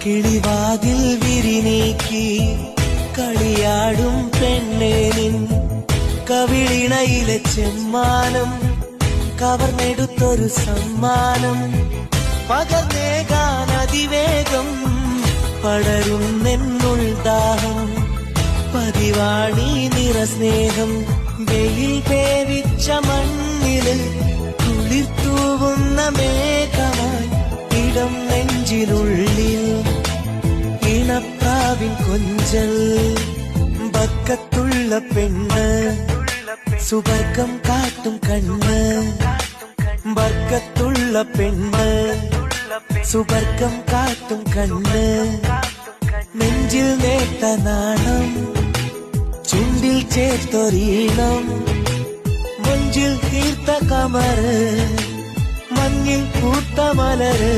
കിളിവാതിൽ വിരിനീക്കി കളിയാടും പെണ്ണേ നിൻ കവിളിണയിലെ ചെമ്മാനം കവർന്നെടുത്തൊരു സമ്മാനം പകർന്നേകാൻ അതിവേഗം പടരുന്നെന്നുൾ ദാഹം പതിവാണി നിറസ്നേഹം വെയിൽ പേവിച്ച മണ്ണില് കുളിർത്തൂവുന്ന മേഘമായി ഇടം നെഞ്ചിനുള്ളിൽ ഇണപ്രാവിൻ കൊഞ്ചൽ ബക്കത്തുള്ള പെണ്ണ് സുവർഗം കാട്ടും കണ്ണ് ബർക്കത്തുള്ള പെണ്ണ് സുവർഗം കാട്ടും കണ്ണ് നെഞ്ചിൽ നേട്ട നാണം ചുണ്ടിൽ ചേർത്തൊരീണം മൊഞ്ചിൽ തീർത്ത കമറ് മഞ്ഞിൽ പൂത്ത മലര്